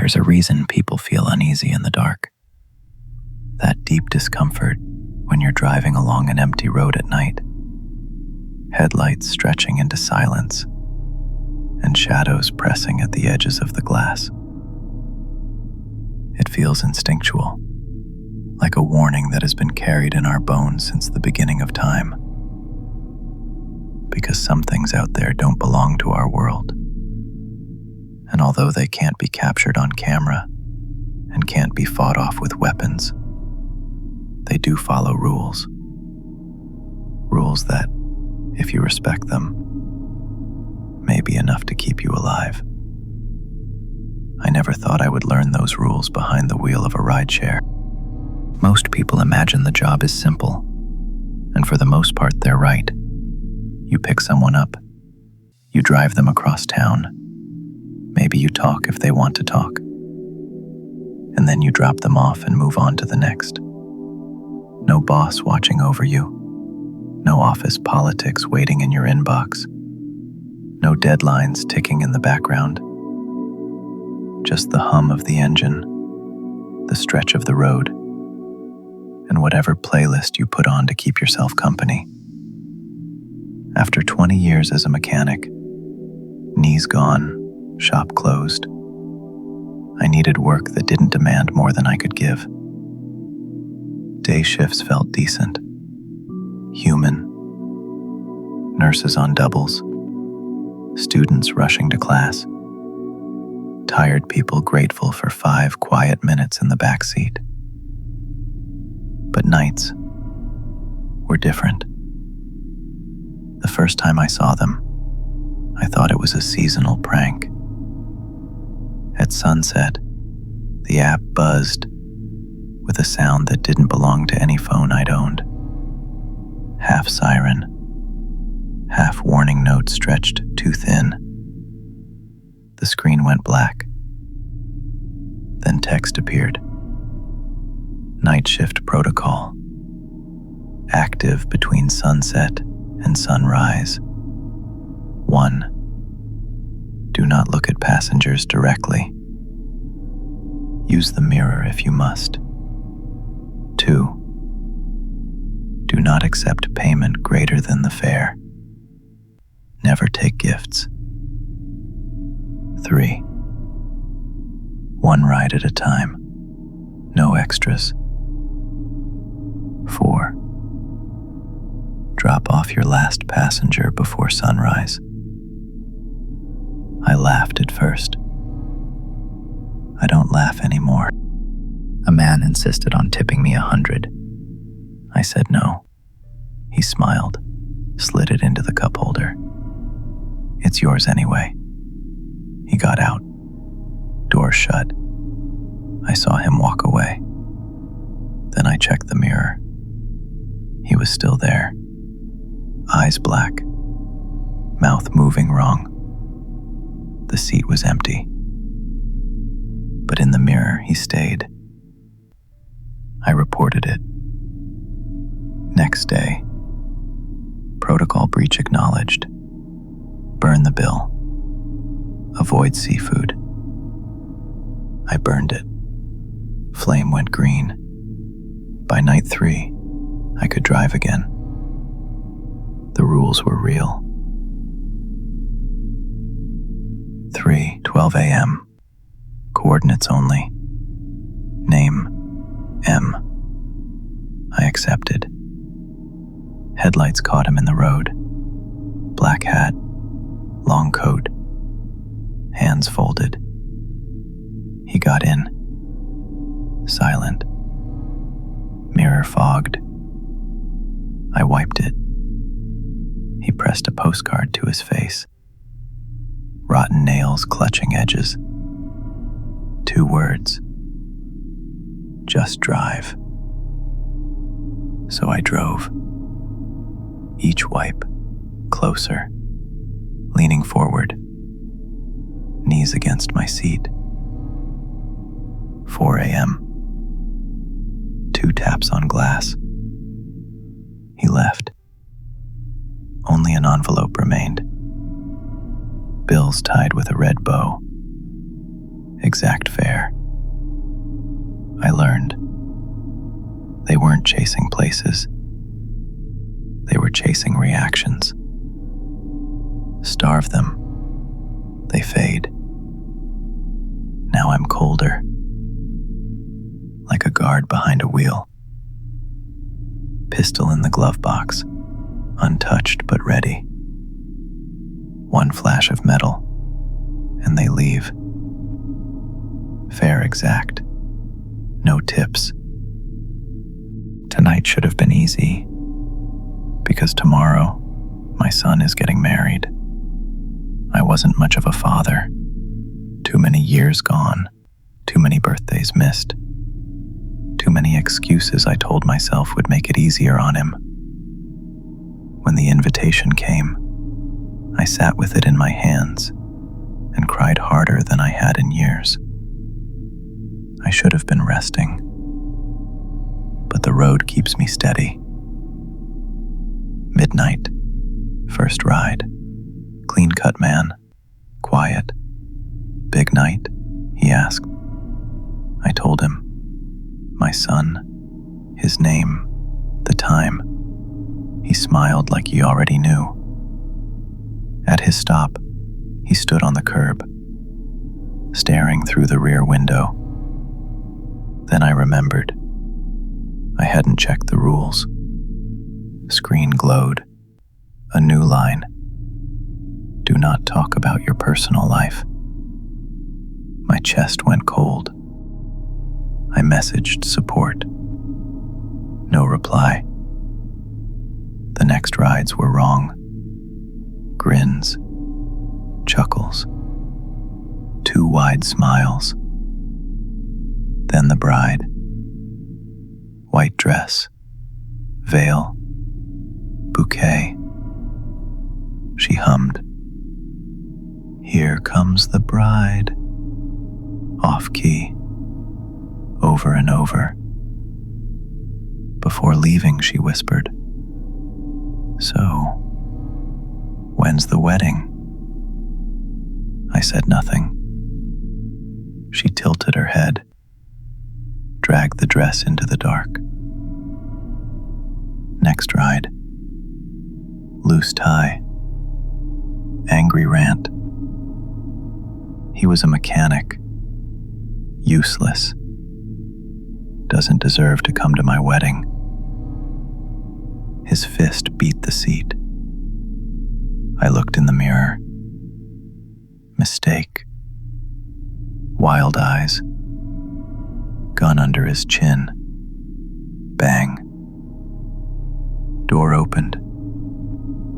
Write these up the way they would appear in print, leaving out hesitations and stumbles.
There's a reason people feel uneasy in the dark. That deep discomfort when you're driving along an empty road at night, headlights stretching into silence, and shadows pressing at the edges of the glass. It feels instinctual, like a warning that has been carried in our bones since the beginning of time. Because some things out there don't belong to our world. And although they can't be captured on camera and can't be fought off with weapons, they do follow rules. Rules that, if you respect them, may be enough to keep you alive. I never thought I would learn those rules behind the wheel of a rideshare. Most people imagine the job is simple, and for the most part they're right. You pick someone up, you drive them across town, maybe you talk if they want to talk, and then you drop them off and move on to the next. No boss watching over you, no office politics waiting in your inbox, no deadlines ticking in the background. Just the hum of the engine, the stretch of the road, and whatever playlist you put on to keep yourself company. After 20 years as a mechanic, knees gone, shop closed, I needed work that didn't demand more than I could give. Day shifts felt decent, human. Nurses on doubles, students rushing to class, tired people grateful for 5 quiet minutes in the back seat. But nights were different. The first time I saw them, I thought it was a seasonal prank. At sunset, the app buzzed with a sound that didn't belong to any phone I'd owned. Half siren, half warning note stretched too thin. The screen went black. Then text appeared. Night shift protocol. Active between sunset and sunrise. 1. Do not look at passengers directly. Use the mirror if you must. 2. Do not accept payment greater than the fare. Never take gifts. 3. 1 ride at a time. No extras. 4. Drop off your last passenger before sunrise. I laughed at first. I don't laugh anymore. A man insisted on tipping me 100. I said no. He smiled, slid it into the cup holder. It's yours anyway. He got out. Door shut. I saw him walk away. Then I checked the mirror. He was still there. Eyes black. Mouth moving wrong. The seat was empty. But in the mirror, he stayed. I reported it. Next day, protocol breach acknowledged. Burn the bill. Avoid seafood. I burned it. Flame went green. By night 3, I could drive again. The rules were real. 3:12 a.m. Coordinates only. Name, M. I accepted. Headlights caught him in the road. Black hat, long coat, hands folded. He got in. Silent. Mirror fogged. I wiped it. He pressed a postcard to his face. Rotten nails clutching edges. 2 words. Just drive. So I drove. Each wipe, closer, leaning forward, knees against my seat. 4 a.m. 2 taps on glass. He left. Only an envelope remained. Bills tied with a red bow. exact fare. I learned they weren't chasing places, they were chasing reactions. Starve them, they fade. Now I'm colder, like a guard behind a wheel. Pistol in the glove box, untouched but ready. One flash of metal, and they leave. Fare exact, no tips. Tonight should have been easy, because tomorrow, my son is getting married. I wasn't much of a father. Too many years gone, too many birthdays missed. Too many excuses I told myself would make it easier on him. When the invitation came, I sat with it in my hands and cried harder than I had in years. I should have been resting, but the road keeps me steady. Midnight, first ride, clean-cut man, quiet. Big night, he asked. I told him. My son, his name, the time. He smiled like he already knew. At his stop, he stood on the curb, staring through the rear window. Then I remembered. I hadn't checked the rules. Screen glowed. A new line. Do not talk about your personal life. My chest went cold. I messaged support. No reply. The next rides were wrong. Grins, chuckles, 2 wide smiles. Then the bride. White dress, veil, bouquet. She hummed. Here comes the bride. Off key. Over and over. Before leaving, she whispered, "So, when's the wedding?" I said nothing. She tilted her head, dragged the dress into the dark. Next ride. Loose tie. Angry rant. He was a mechanic. Useless. Doesn't deserve to come to my wedding. His fist beat the seat. I looked in the mirror. Mistake. Wild eyes. Gun under his chin. Bang. Door opened.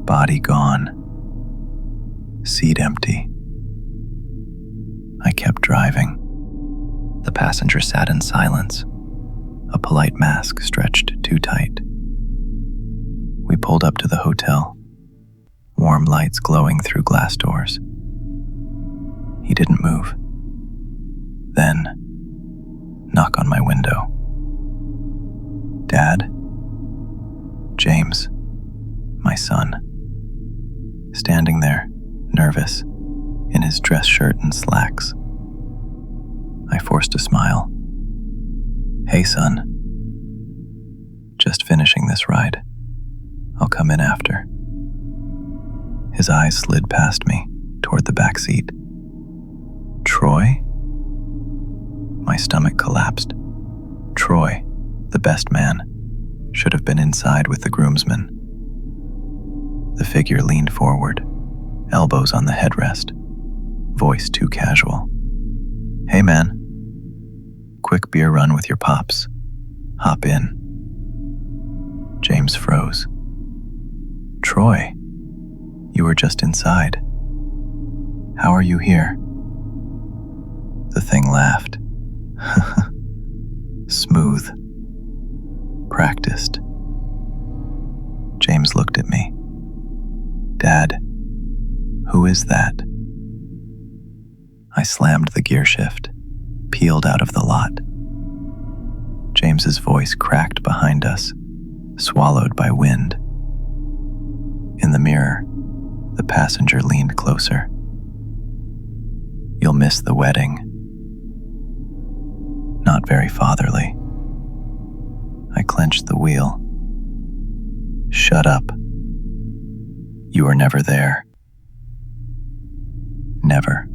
Body gone. Seat empty. I kept driving. The passenger sat in silence, a polite mask stretched too tight. We pulled up to the hotel, warm lights glowing through glass doors. He didn't move. Then, knock on my window. Dad? James, my son, standing there, nervous, in his dress shirt and slacks. I forced a smile. Hey, son. Just finishing this ride. I'll come in after. His eyes slid past me, toward the back seat. Troy? My stomach collapsed. Troy, the best man, should have been inside with the groomsmen. The figure leaned forward, elbows on the headrest, voice too casual. Hey, man. Quick beer run with your pops. Hop in. James froze. Troy, you were just inside. How are you here? The thing laughed. Smooth. Practiced. James looked at me. Dad, who is that? I slammed the gear shift, peeled out of the lot. James's voice cracked behind us, swallowed by wind. In the mirror, the passenger leaned closer. You'll miss the wedding, not very fatherly. I clenched the wheel. Shut up. You were never there. Never.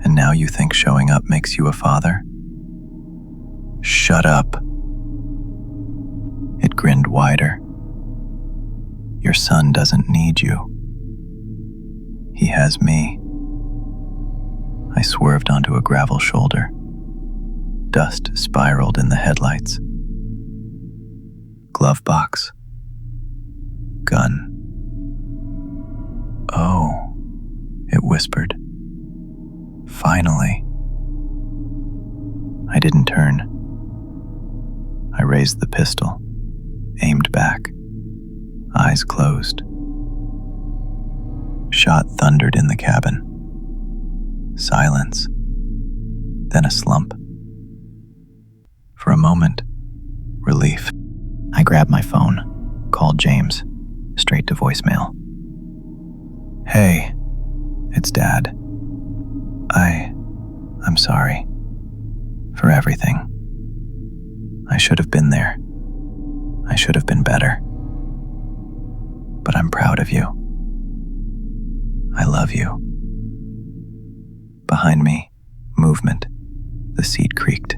And now you think showing up makes you a father? Shut up. It grinned wider. Your son doesn't need you. He has me. I swerved onto a gravel shoulder. Dust spiraled in the headlights. Glove box. Gun. Oh, it whispered. Finally. I didn't turn. I raised the pistol, aimed back, eyes closed. Shot thundered in the cabin. Silence. Then a slump. For a moment, relief. I grabbed my phone, called James, straight to voicemail. Hey, it's Dad. I'm sorry. For everything. I should have been there. I should have been better. But I'm proud of you. I love you. Behind me, movement. The seat creaked.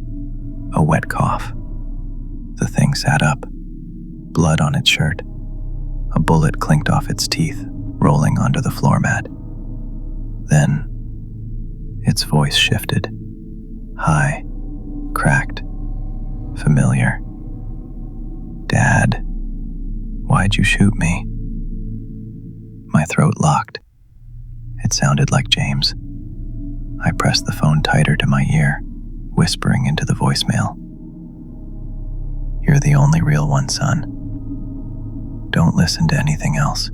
A wet cough. The thing sat up. Blood on its shirt. A bullet clinked off its teeth, rolling onto the floor mat. Then, its voice shifted. High, cracked, familiar. Dad, why'd you shoot me? My throat locked. It sounded like James. I pressed the phone tighter to my ear, whispering into the voicemail. You're the only real one, son. Don't listen to anything else.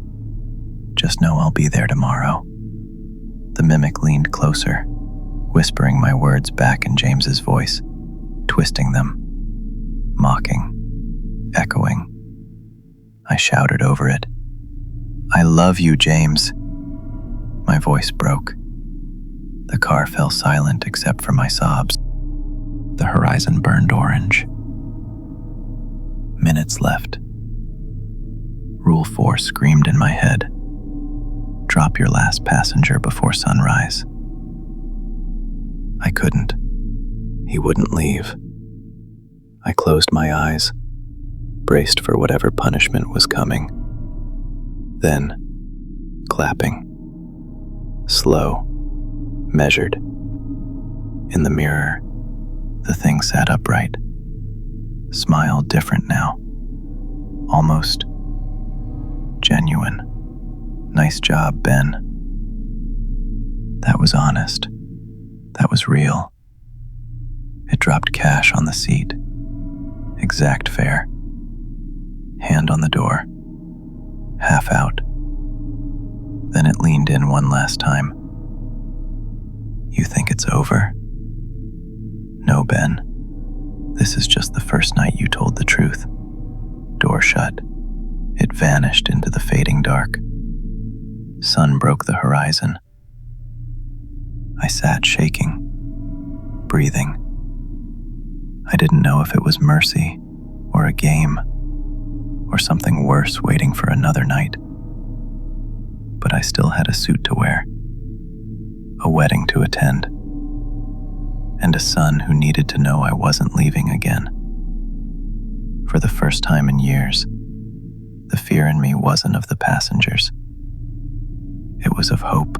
Just know I'll be there tomorrow. The mimic leaned closer, whispering my words back in James's voice, twisting them, mocking, echoing. I shouted over it. I love you, James. My voice broke. The car fell silent except for my sobs. The horizon burned orange. Minutes left. Rule 4 screamed in my head. Drop your last passenger before sunrise. I couldn't. He wouldn't leave. I closed my eyes, braced for whatever punishment was coming. Then, clapping. Slow, measured. In the mirror, the thing sat upright. Smile different now. Almost genuine. Nice job, Ben. That was honest. That was real. It dropped cash on the seat. Exact fare. Hand on the door. Half out. Then it leaned in one last time. You think it's over? No, Ben. This is just the first night you told the truth. Door shut. It vanished into the fading dark. Sun broke the horizon. I sat shaking, breathing. I didn't know if it was mercy, or a game, or something worse waiting for another night. But I still had a suit to wear, a wedding to attend, and a son who needed to know I wasn't leaving again. For the first time in years, the fear in me wasn't of the passengers. It was of hope.